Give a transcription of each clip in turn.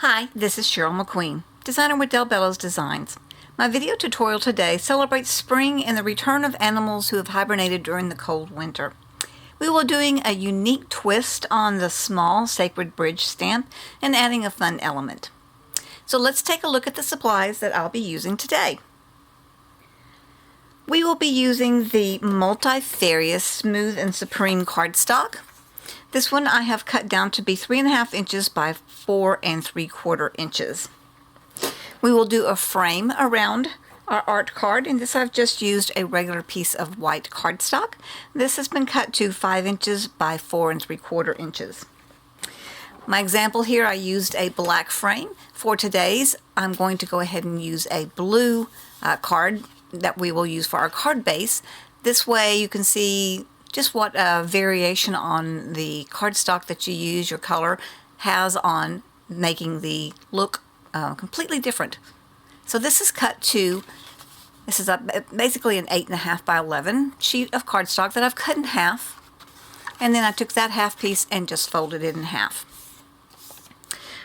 Hi, this is Cheryl McQueen, designer with Bello's Designs. My video tutorial today celebrates spring and the return of animals who have hibernated during the cold winter. We will be doing a unique twist on the small Sacred Bridge stamp and adding a fun element. So let's take a look at the supplies that I'll be using today. We will be using the multifarious Smooth and Supreme cardstock. This one I have cut down to be 3.5 inches by 4 3/4 inches. We will do a frame around our art card, and this I've just used a regular piece of white cardstock. This has been cut to 5 inches by 4 3/4 inches. My example here, I used a black frame. For today's, I'm going to go ahead and use a blue card that we will use for our card base. This way you can see just what variation on the cardstock that you use, your color, has on making the look completely different. So this is cut to, this is basically an 8.5 by 11 sheet of cardstock that I've cut in half. And then I took that half piece and just folded it in half.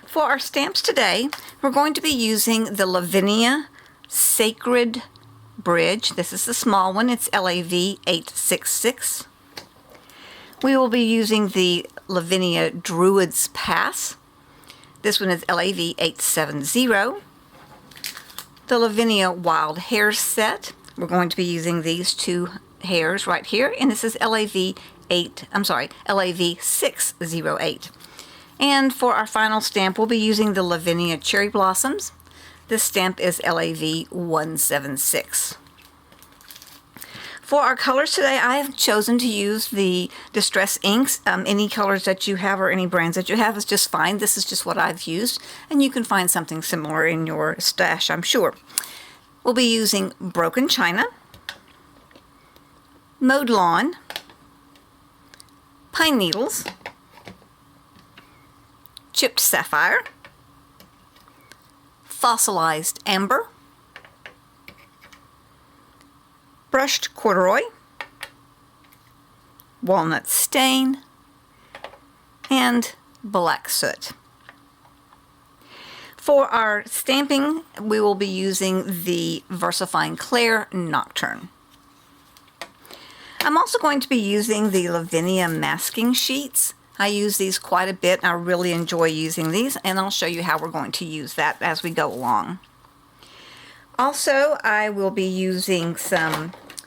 For our stamps today, we're going to be using the Lavinia Sacred Bridge. This is the small one. It's LAV 866. We will be using the Lavinia Druid's Pass. This one is LAV 870. The Lavinia Wild Hare Set. We're going to be using these two hares right here, and this is LAV 608. And for our final stamp, we'll be using the Lavinia Cherry Blossoms. This stamp is LAV 176. For our colors today, I have chosen to use the Distress inks. Any colors that you have or any brands that you have is just fine. This is just what I've used, and you can find something similar in your stash, I'm sure. We'll be using Broken China, Mowed Lawn, Pine Needles, Chipped Sapphire, Fossilized Amber, Brushed Corduroy, Walnut Stain, and Black Soot. For our stamping, we will be using the VersaFine Clair Nocturne. I'm also going to be using the Lavinia masking sheets. I use these quite a bit. I really enjoy using these, and I'll show you how we're going to use that as we go along. Also, I will be using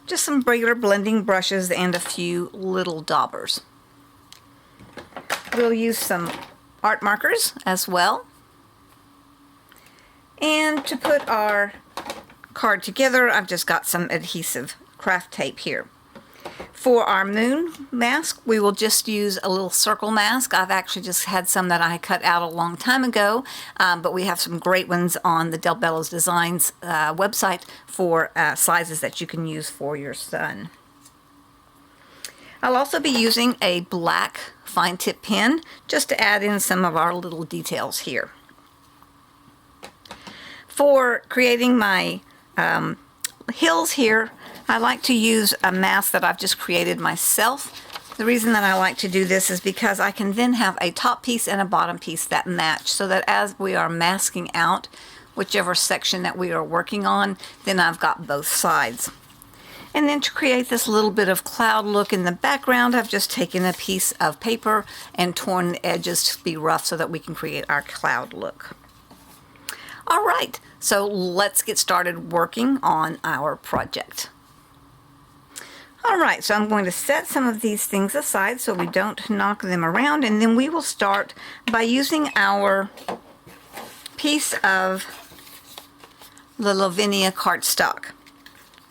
just some regular blending brushes and a few little daubers. We'll use some art markers as well. And to put our card together, I've just got some adhesive craft tape here. For our moon mask, we will just use a little circle mask. I've actually just had some that I cut out a long time ago, but we have some great ones on the Bello's Designs website for sizes that you can use for your sun. I'll also be using a black fine tip pen just to add in some of our little details here. For creating my hills here, I like to use a mask that I've just created myself. The reason that I like to do this is because I can then have a top piece and a bottom piece that match, so that as we are masking out whichever section that we are working on, then I've got both sides. And then to create this little bit of cloud look in the background, I've just taken a piece of paper and torn the edges to be rough so that we can create our cloud look. All right, so let's get started working on our project. All right, so I'm going to set some of these things aside so we don't knock them around, and then we will start by using our piece of the Lavinia cardstock.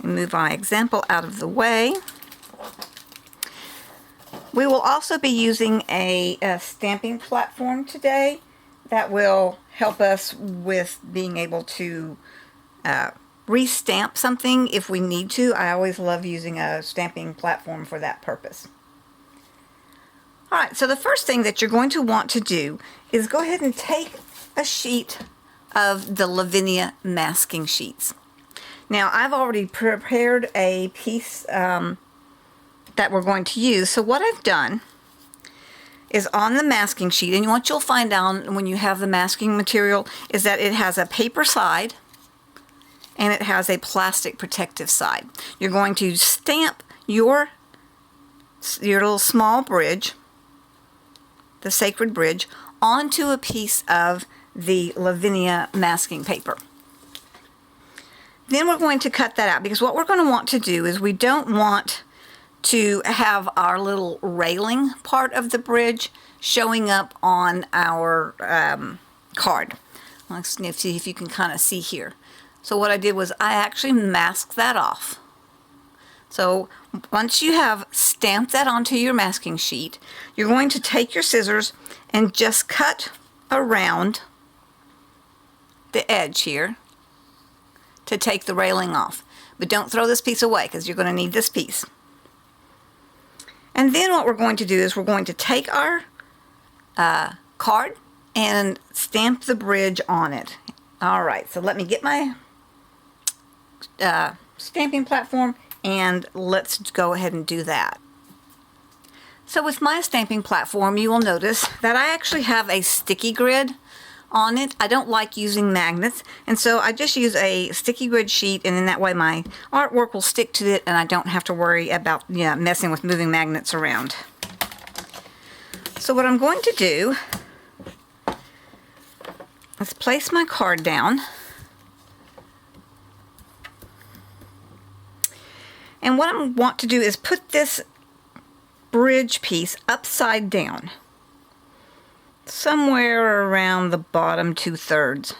Move my example out of the way. We will also be using a stamping platform today that will help us with being able to restamp something if we need to. I always love using a stamping platform for that purpose. Alright, so the first thing that you're going to want to do is go ahead and take a sheet of the Lavinia masking sheets. Now I've already prepared a piece that we're going to use, so what I've done is on the masking sheet, and what you'll find out when you have the masking material is that it has a paper side and it has a plastic protective side. You're going to stamp your little small bridge, the sacred bridge, onto a piece of the Lavinia masking paper. Then we're going to cut that out, because what we're going to want to do is we don't want to have our little railing part of the bridge showing up on our card. Let's see if you can kind of see here. So what I did was I actually masked that off. So once you have stamped that onto your masking sheet, you're going to take your scissors and just cut around the edge here to take the railing off. But don't throw this piece away, because you're going to need this piece. And then what we're going to do is we're going to take our card and stamp the bridge on it. Alright, so let me get my stamping platform and let's go ahead and do that. So with my stamping platform, you will notice that I actually have a sticky grid on it. I don't like using magnets, and so I just use a sticky grid sheet, and then that way my artwork will stick to it and I don't have to worry about messing with moving magnets around. So what I'm going to do is place my card down, and what I want to do is put this bridge piece upside down, somewhere around the bottom 2/3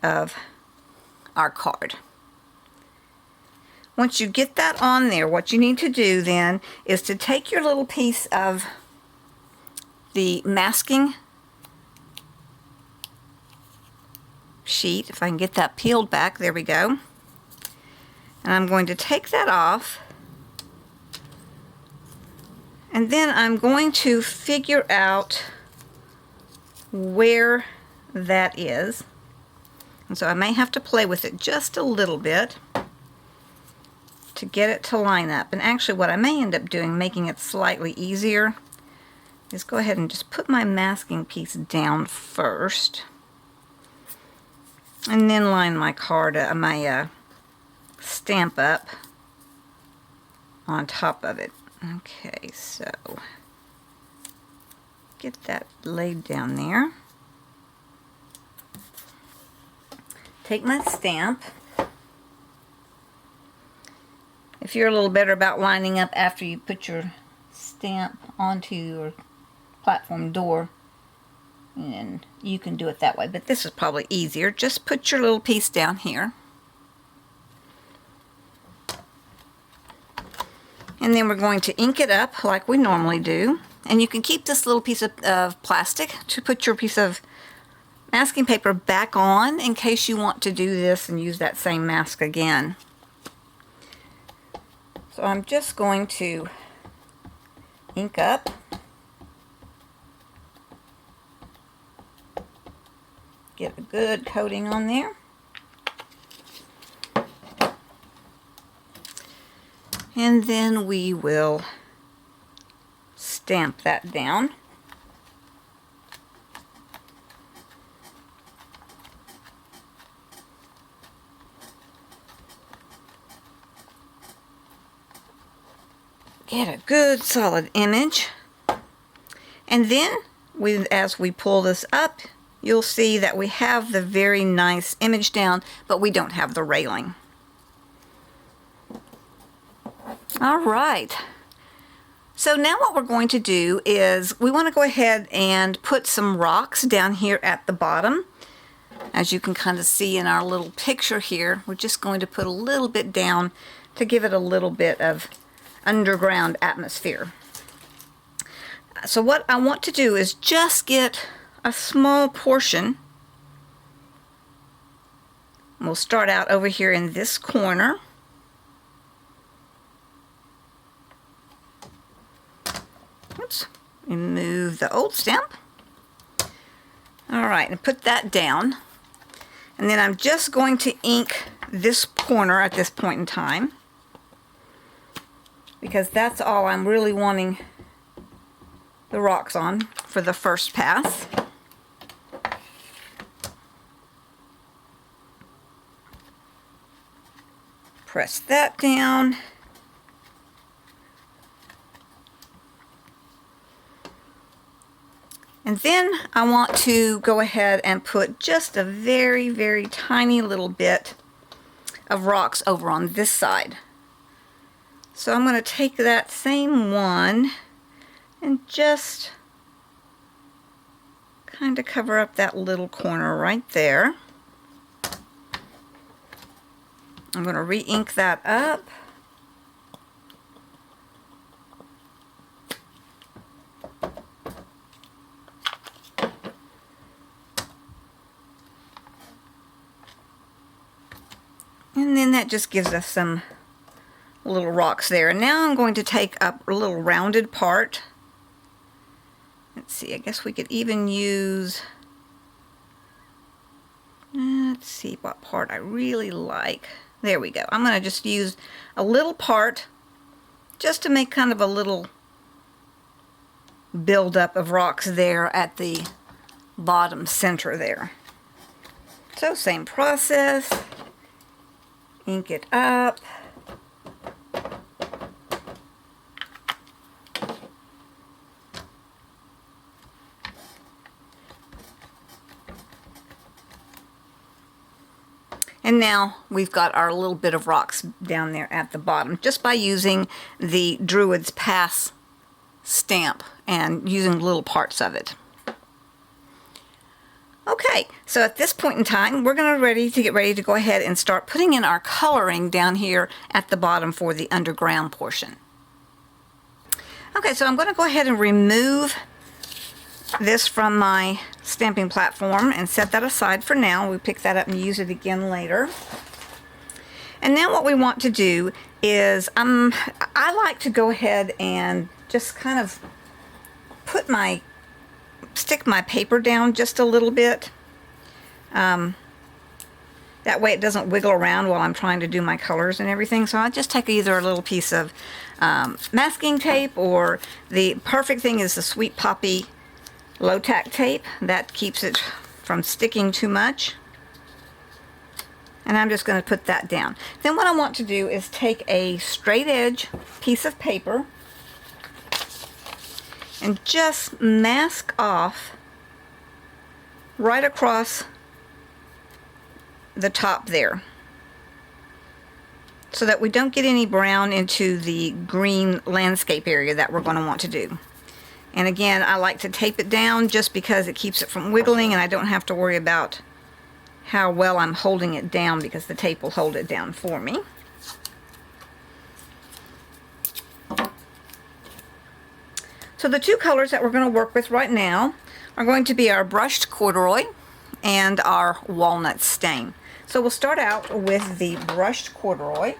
of our card. Once you get that on there, what you need to do then is to take your little piece of the masking sheet, if I can get that peeled back, there we go, and I'm going to take that off. And then I'm going to figure out where that is. And so I may have to play with it just a little bit to get it to line up. And actually what I may end up doing, making it slightly easier, is go ahead and just put my masking piece down first. And then line my card, my stamp up on top of it. Okay, so get that laid down there. Take my stamp. If you're a little better about lining up after you put your stamp onto your platform door, and you can do it that way, but this is probably easier. Just put your little piece down here. And then we're going to ink it up like we normally do. And you can keep this little piece of plastic to put your piece of masking paper back on in case you want to do this and use that same mask again. So I'm just going to ink up. Get a good coating on there. And then we will stamp that down. Get a good solid image. And then as we pull this up, you'll see that we have the very nice image down, but we don't have the railing. All right, so now what we're going to do is we want to go ahead and put some rocks down here at the bottom. As you can kind of see in our little picture here, we're just going to put a little bit down to give it a little bit of underground atmosphere. So what I want to do is just get a small portion. We'll start out over here in this corner. Oops, remove the old stamp. Alright, and put that down. And then I'm just going to ink this corner at this point in time, because that's all I'm really wanting the rocks on for the first pass. Press that down. And then I want to go ahead and put just a very, very tiny little bit of rocks over on this side. So I'm going to take that same one and just kind of cover up that little corner right there. I'm going to re-ink that up. And then that just gives us some little rocks there. And now I'm going to take up a little rounded part. Let's see, I guess we could even use, let's see what part I really like. There we go. I'm going to just use a little part just to make kind of a little buildup of rocks there at the bottom center there. So same process. Ink it up. And now we've got our little bit of rocks down there at the bottom just by using the Druid's Pass stamp and using little parts of it. Okay, so at this point in time, we're going to get ready to go ahead and start putting in our coloring down here at the bottom for the underground portion. Okay, so I'm going to go ahead and remove this from my stamping platform and set that aside for now. We'll pick that up and use it again later. And now what we want to do is, I like to go ahead and just kind of stick my paper down just a little bit. That way it doesn't wiggle around while I'm trying to do my colors and everything. So I just take either a little piece of masking tape, or the perfect thing is the Sweet Poppy low tack tape. That keeps it from sticking too much. And I'm just going to put that down. Then what I want to do is take a straight edge piece of paper and just mask off right across the top there, so that we don't get any brown into the green landscape area that we're going to want to do. And again, I like to tape it down just because it keeps it from wiggling, and I don't have to worry about how well I'm holding it down, because the tape will hold it down for me. So the two colors that we're going to work with right now are going to be our brushed corduroy and our walnut stain. So we'll start out with the brushed corduroy.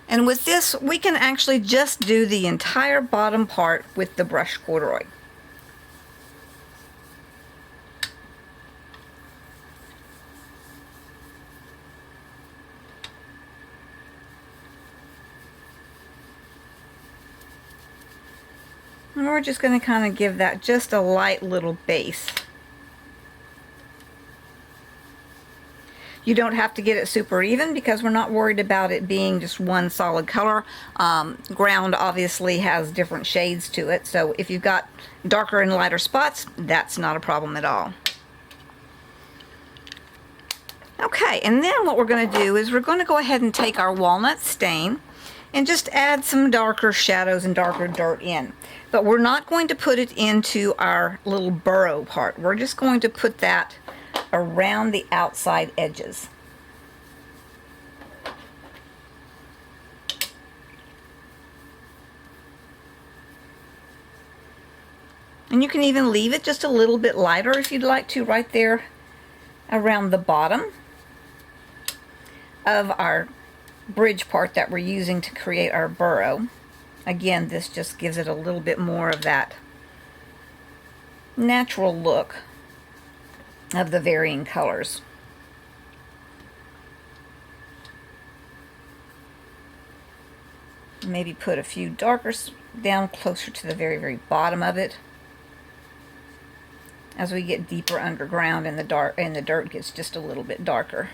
And with this, we can actually just do the entire bottom part with the brushed corduroy. And we're just going to kind of give that just a light little base. You don't have to get it super even, because we're not worried about it being just one solid color. Ground obviously has different shades to it, so if you've got darker and lighter spots, that's not a problem at all. Okay, and then what we're going to do is we're going to go ahead and take our walnut stain and just add some darker shadows and darker dirt in. But we're not going to put it into our little burrow part. We're just going to put that around the outside edges. And you can even leave it just a little bit lighter if you'd like to, right there around the bottom of our bridge part that we're using to create our burrow. Again, this just gives it a little bit more of that natural look of the varying colors. Maybe put a few darker down closer to the very, very bottom of it. As we get deeper underground and the dirt gets just a little bit darker.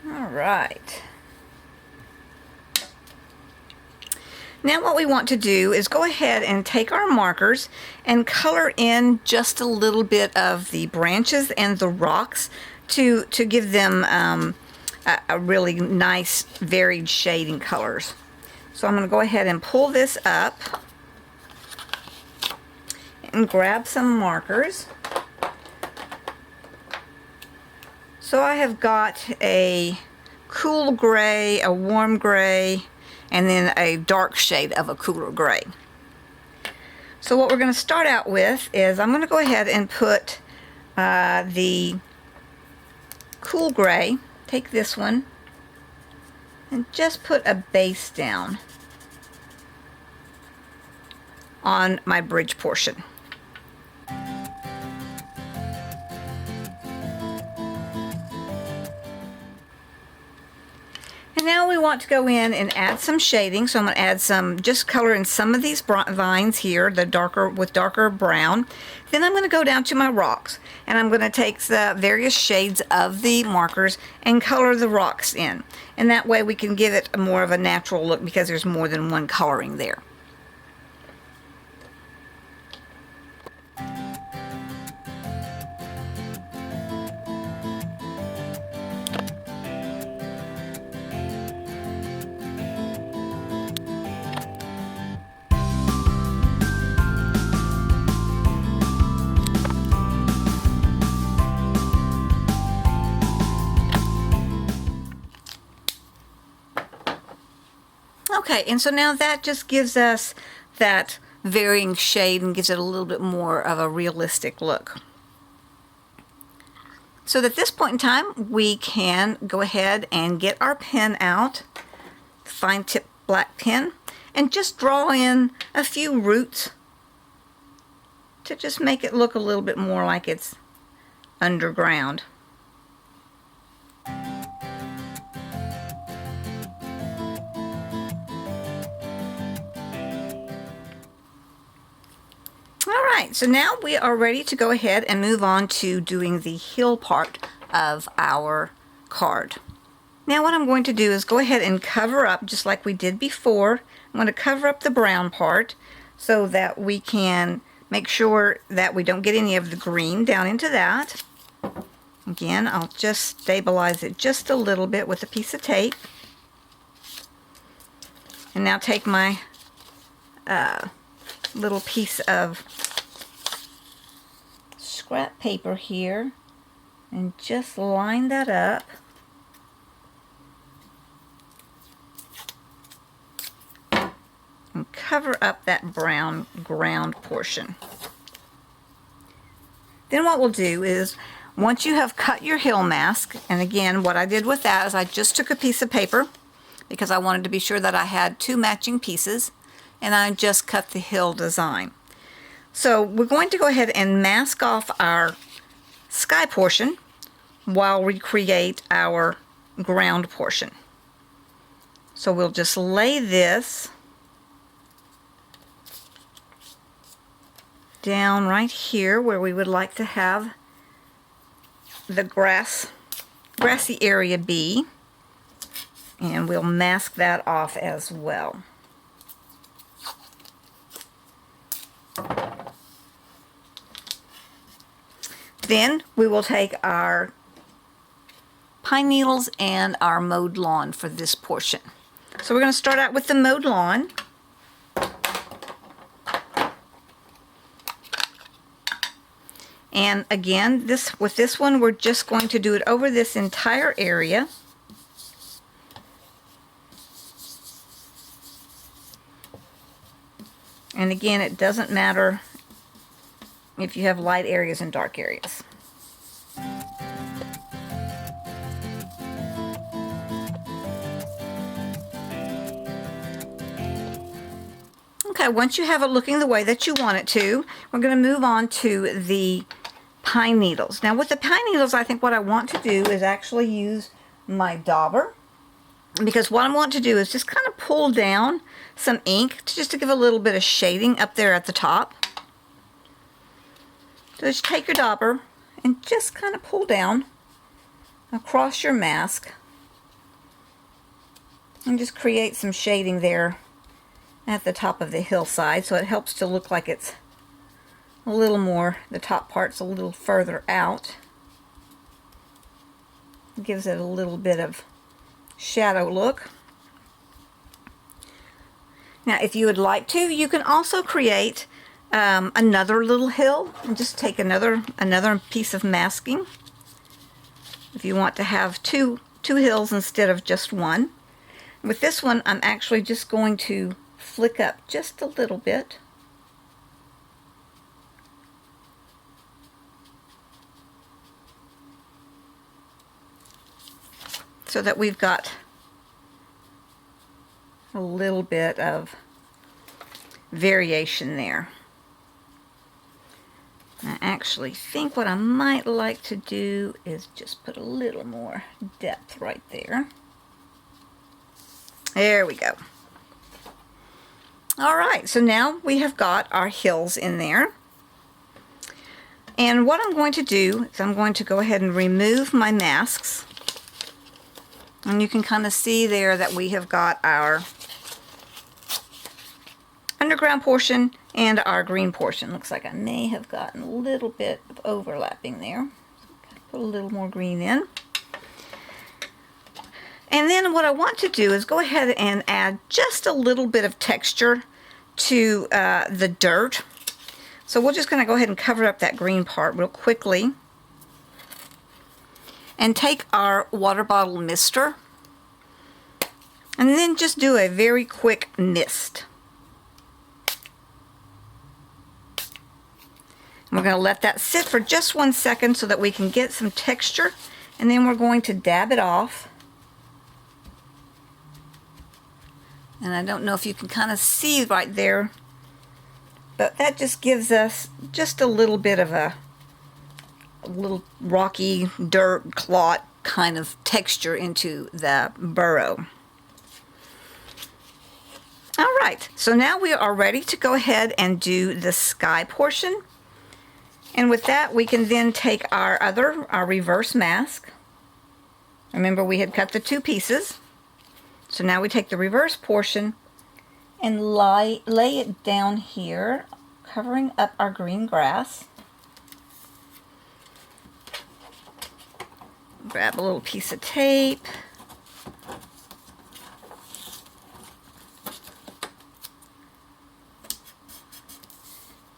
All right. Now what we want to do is go ahead and take our markers and color in just a little bit of the branches and the rocks to give them a really nice varied shading colors. So I'm going to go ahead and pull this up and grab some markers. So I have got a cool gray, a warm gray, and then a dark shade of a cooler gray. So what we're going to start out with is I'm going to go ahead and put the cool gray, take this one, and just put a base down on my bridge portion. And now we want to go in and add some shading. So I'm going to add some, just color in some of these vines here, the darker with darker brown. Then I'm going to go down to my rocks, and I'm going to take the various shades of the markers and color the rocks in. And that way we can give it more of a natural look because there's more than one coloring there. Okay, and so now that just gives us that varying shade and gives it a little bit more of a realistic look. So at this point in time, we can go ahead and get our pen out, fine tip black pen, and just draw in a few roots to just make it look a little bit more like it's underground. Alright, so now we are ready to go ahead and move on to doing the heel part of our card. Now what I'm going to do is go ahead and cover up, just like we did before. I'm going to cover up the brown part so that we can make sure that we don't get any of the green down into that. Again, I'll just stabilize it just a little bit with a piece of tape. And now take my little piece of scrap paper here and just line that up. And cover up that brown ground portion. Then what we'll do is, once you have cut your heel mask, and again what I did with that is I just took a piece of paper because I wanted to be sure that I had two matching pieces, and I just cut the heel design. So we're going to go ahead and mask off our sky portion while we create our ground portion. So we'll just lay this down right here where we would like to have the grassy area be, and we'll mask that off as well. Then we will take our pine needles and our mowed lawn for this portion. So we're going to start out with the mowed lawn. And again, with this one, we're just going to do it over this entire area. And again, it doesn't matter if you have light areas and dark areas. Okay, once you have it looking the way that you want it to, we're going to move on to the pine needles. Now with the pine needles, I think what I want to do is actually use my dauber, because what I want to do is just kind of pull down some ink just to give a little bit of shading up there at the top. So just take your dauber and just kind of pull down across your mask and just create some shading there at the top of the hillside, so it helps to look like it's a little more, the top part's a little further out. It gives it a little bit of shadow look. Now if you would like to, you can also create another little hill and just take another piece of masking if you want to have two hills instead of just one. With this one, I'm actually just going to flick up just a little bit. So that we've got a little bit of variation there. I actually think what I might like to do is just put a little more depth right there. There we go. All right, so now we have got our hills in there. And what I'm going to do is I'm going to go ahead and remove my masks. And you can kind of see there that we have got our underground portion and our green portion. Looks like I may have gotten a little bit of overlapping there. Put a little more green in. And then what I want to do is go ahead and add just a little bit of texture to the dirt. So we're just going to go ahead and cover up that green part real quickly. And take our water bottle mister. And then just do a very quick mist. We're going to let that sit for just 1 second so that we can get some texture. And then we're going to dab it off. And I don't know if you can kind of see right there, but that just gives us just a little bit of a little rocky dirt clot kind of texture into the burrow. All right, so now we are ready to go ahead and do the sky portion. And with that, we can then take our reverse mask. Remember, we had cut the two pieces. So now we take the reverse portion and lay it down here, covering up our green grass. Grab a little piece of tape.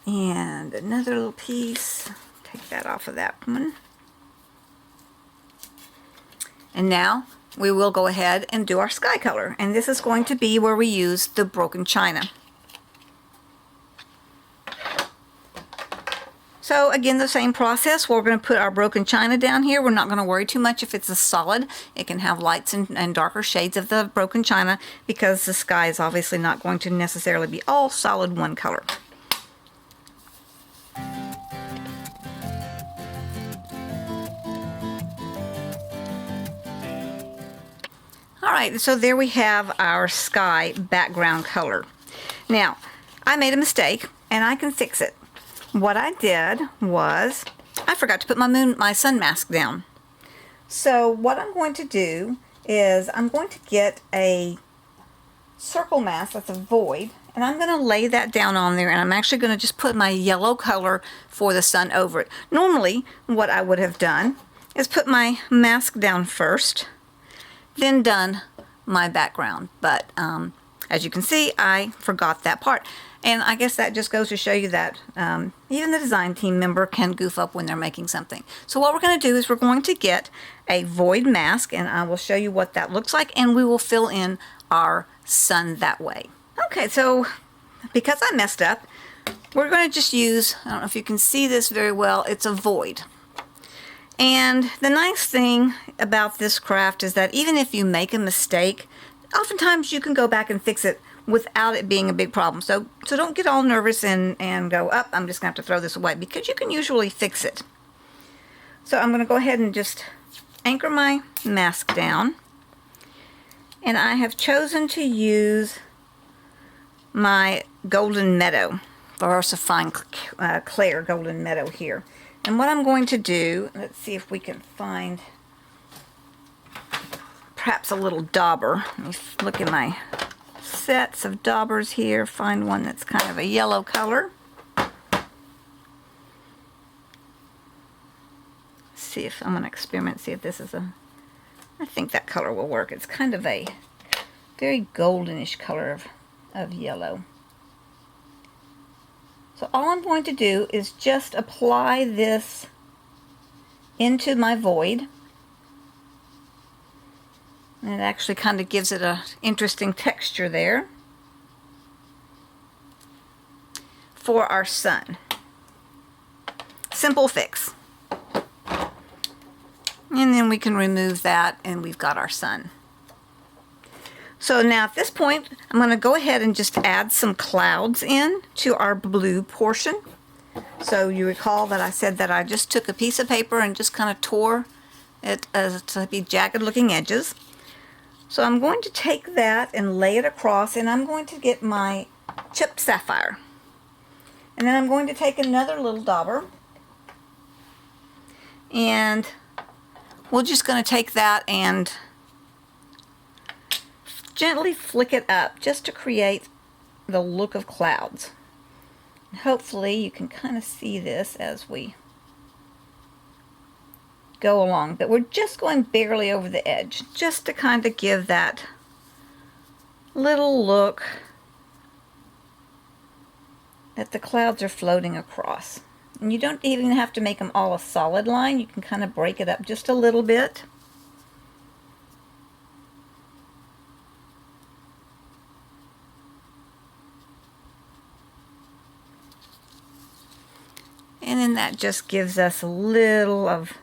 And another little piece. Take that off of that one. And now we will go ahead and do our sky color. And this is going to be where we use the broken china. So again, the same process. We're going to put our broken china down here. We're not going to worry too much if it's a solid. It can have lights and darker shades of the broken china because the sky is obviously not going to necessarily be all solid one color. Alright, so there we have our sky background color. Now, I made a mistake, and I can fix it. What I did was, I forgot to put my sun mask down. So what I'm going to do is, I'm going to get a circle mask that's a void, and I'm going to lay that down on there, and I'm actually going to just put my yellow color for the sun over it. Normally, what I would have done is put my mask down first, then done my background, but as you can see, I forgot that part. And I guess that just goes to show you that even the design team member can goof up when they're making something. So what we're going to do is we're going to get a void mask, and I will show you what that looks like, and we will fill in our sun that way. Okay, so because I messed up, we're going to just use, I don't know if you can see this very well, it's a void. And the nice thing about this craft is that even if you make a mistake, oftentimes you can go back and fix it without it being a big problem. So don't get all nervous and go, up, I'm just going to have to throw this away, because you can usually fix it. So I'm going to go ahead and just anchor my mask down, and I have chosen to use my Golden Meadow, Fine Clair Golden Meadow here. And what I'm going to do, let's see if we can find perhaps a little dauber. Let me look at my sets of daubers here, find one that's kind of a yellow color. See if I'm going to experiment, see if this is I think that color will work. It's kind of a very goldenish color of yellow. So all I'm going to do is just apply this into my void. And it actually kind of gives it an interesting texture there for our sun. Simple fix. And then we can remove that and we've got our sun. So now at this point, I'm going to go ahead and just add some clouds in to our blue portion. So you recall that I said that I just took a piece of paper and just kind of tore it to be jagged looking edges. So I'm going to take that and lay it across, and I'm going to get my chipped sapphire. And then I'm going to take another little dauber, and we're just going to take that and gently flick it up just to create the look of clouds. Hopefully you can kind of see this as we go along, but we're just going barely over the edge just to kind of give that little look that the clouds are floating across. And you don't even have to make them all a solid line. You can kind of break it up just a little bit. And then that just gives us a little of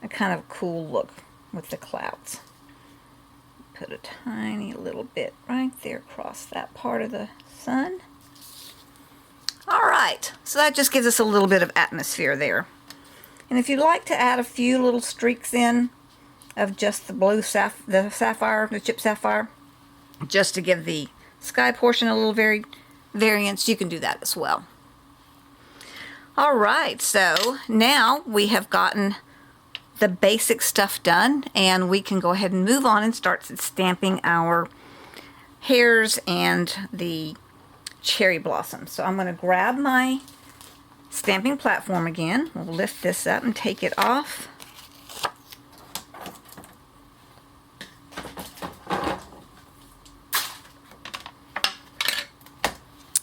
a kind of cool look with the clouds. Put a tiny little bit right there across that part of the sun. Alright, so that just gives us a little bit of atmosphere there. And if you'd like to add a few little streaks in of just the blue sapphire, the chipped sapphire, just to give the sky portion a little variance, you can do that as well. Alright, so now we have gotten the basic stuff done, and we can go ahead and move on and start stamping our hairs and the cherry blossoms. So I'm going to grab my stamping platform again. We'll lift this up and take it off.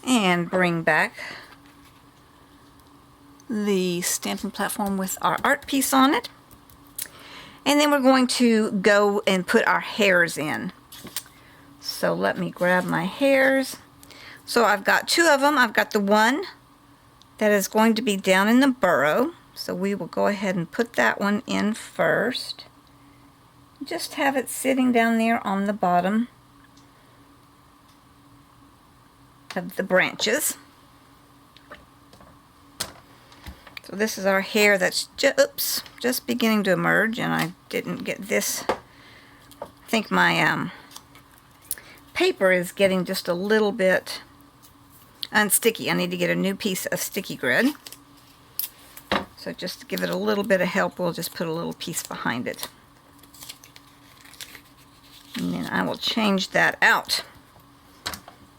And bring back the stamping platform with our art piece on it. And then we're going to go and put our hairs in. So let me grab my hairs. So I've got two of them. I've got the one that is going to be down in the burrow. So we will go ahead and put that one in first. Just have it sitting down there on the bottom of the branches. So this is our hair that's just beginning to emerge, and I didn't get this. I think my paper is getting just a little bit unsticky. I need to get a new piece of sticky grid. So just to give it a little bit of help, we'll just put a little piece behind it. And then I will change that out.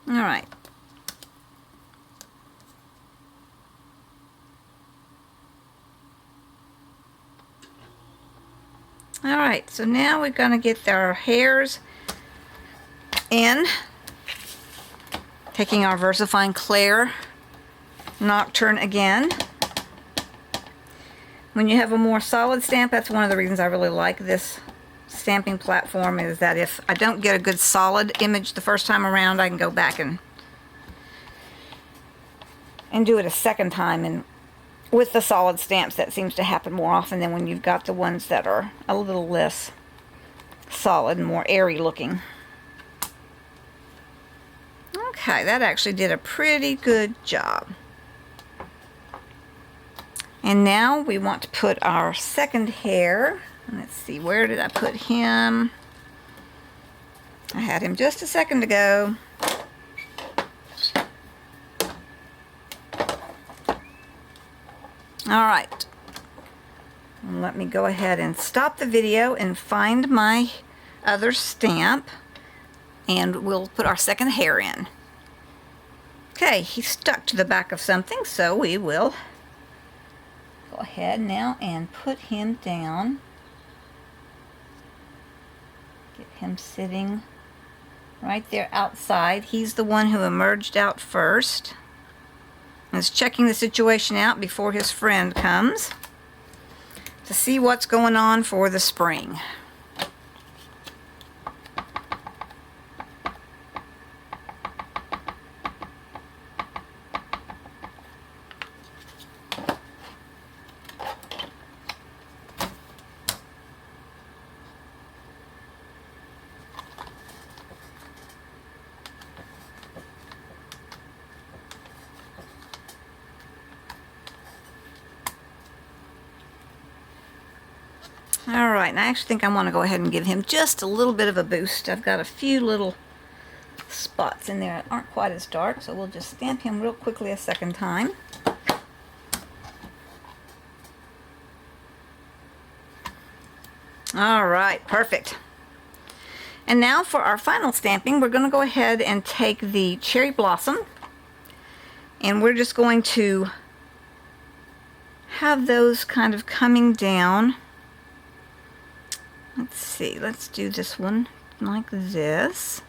Alright. Alright, so now we're going to get our hairs in, taking our VersaFine Clair Nocturne again. When you have a more solid stamp, that's one of the reasons I really like this stamping platform, is that if I don't get a good solid image the first time around, I can go back and do it a second time. And with the solid stamps, that seems to happen more often than when you've got the ones that are a little less solid and more airy looking. Okay, that actually did a pretty good job. And now we want to put our second hair Let's see, where did I put him? I had him just a second ago. Alright, let me go ahead and stop the video and find my other stamp, and we'll put our second hair in. Okay, he's stuck to the back of something, so we will go ahead now and put him down. Get him sitting right there outside. He's the one who emerged out first. Is checking the situation out before his friend comes to see what's going on for the spring. Alright, and I actually think I want to go ahead and give him just a little bit of a boost. I've got a few little spots in there that aren't quite as dark, so we'll just stamp him real quickly a second time. Alright, perfect. And now for our final stamping, we're going to go ahead and take the cherry blossom, and we're just going to have those kind of coming down. Let's see, let's do this one like this.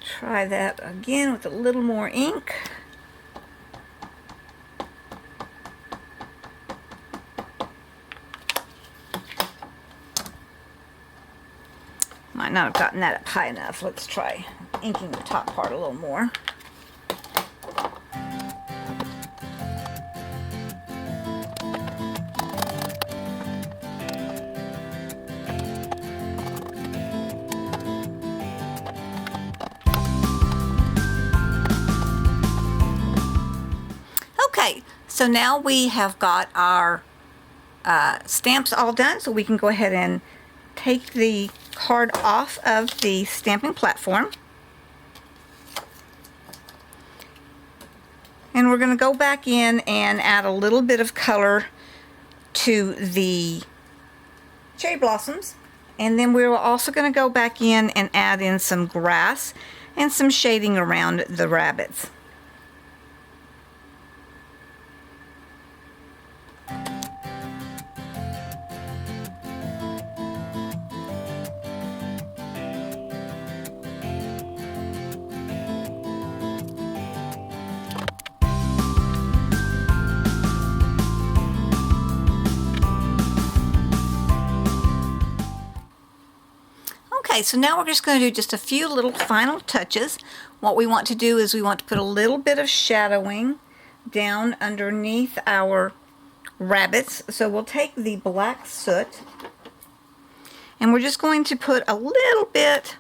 Try that again with a little more ink. Might not have gotten that up high enough. Let's try inking the top part a little more. Okay, so now we have got our stamps all done, so we can go ahead and take the card off of the stamping platform. And we're going to go back in and add a little bit of color to the cherry blossoms. And then we're also going to go back in and add in some grass and some shading around the rabbits. Okay, so now we're just going to do just a few little final touches. What we want to do is we want to put a little bit of shadowing down underneath our rabbits. So we'll take the black soot and we're just going to put a little bit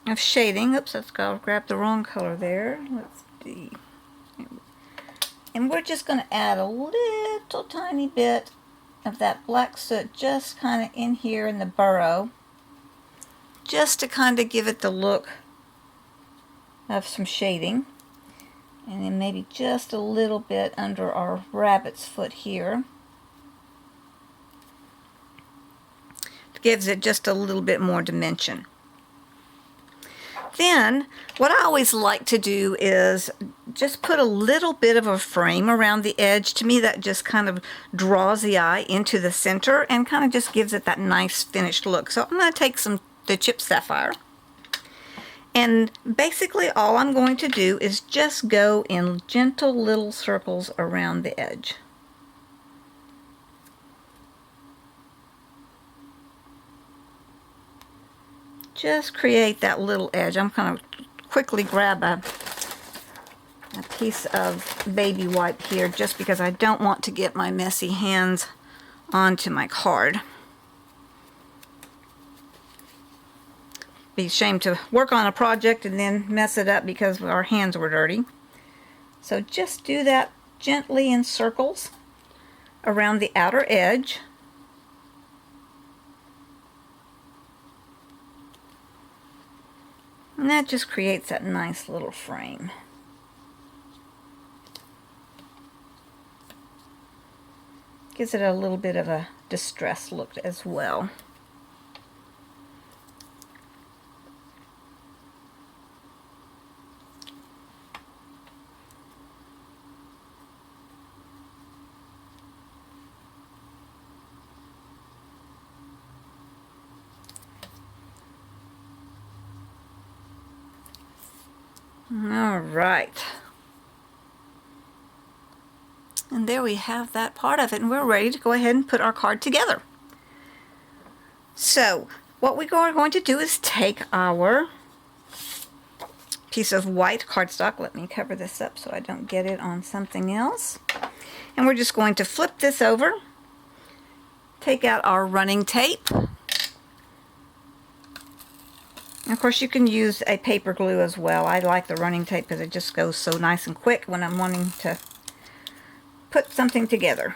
of shading. Oops, I've grabbed the wrong color there. Let's see. And we're just going to add a little tiny bit of that black soot just kind of in here in the burrow, just to kind of give it the look of some shading. And then maybe just a little bit under our rabbit's foot here. It gives it just a little bit more dimension. Then, what I always like to do is just put a little bit of a frame around the edge. To me, that just kind of draws the eye into the center and kind of just gives it that nice finished look. So I'm going to take the chipped sapphire. And basically all I'm going to do is just go in gentle little circles around the edge. just create that little edge. I'm going to quickly grab a piece of baby wipe here just because I don't want to get my messy hands onto my card. Be ashamed to work on a project and then mess it up because our hands were dirty. So just do that gently in circles around the outer edge. And that just creates that nice little frame. Gives it a little bit of a distressed look as well. All right. And there we have that part of it, and we're ready to go ahead and put our card together. So what we are going to do is take our piece of white cardstock. Let me cover this up so I don't get it on something else. And we're just going to flip this over, take out our running tape. And of course you can use a paper glue as well. I like the running tape because it just goes so nice and quick when I'm wanting to put something together.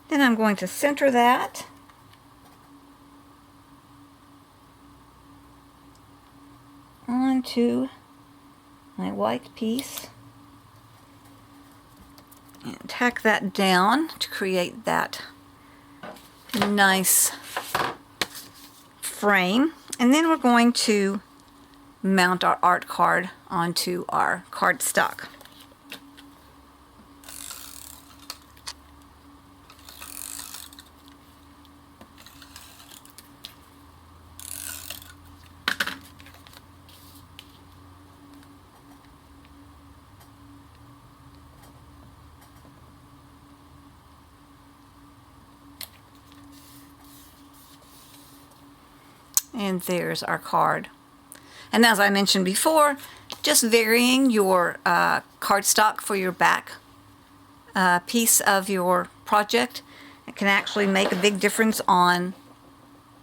Then I'm going to center that. Onto my white piece. And tack that down to create that nice frame. And then we're going to mount our art card onto our cardstock. And there's our card. And as I mentioned before, just varying your cardstock for your back piece of your project, it can actually make a big difference on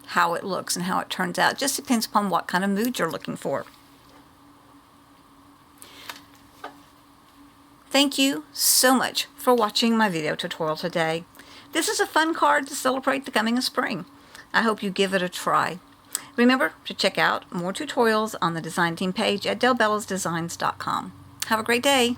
how it looks and how it turns out. It just depends upon what kind of mood you're looking for. Thank you so much for watching my video tutorial today. This is a fun card to celebrate the coming of spring. I hope you give it a try. Remember to check out more tutorials on the design team page at delbellosdesigns.com. Have a great day.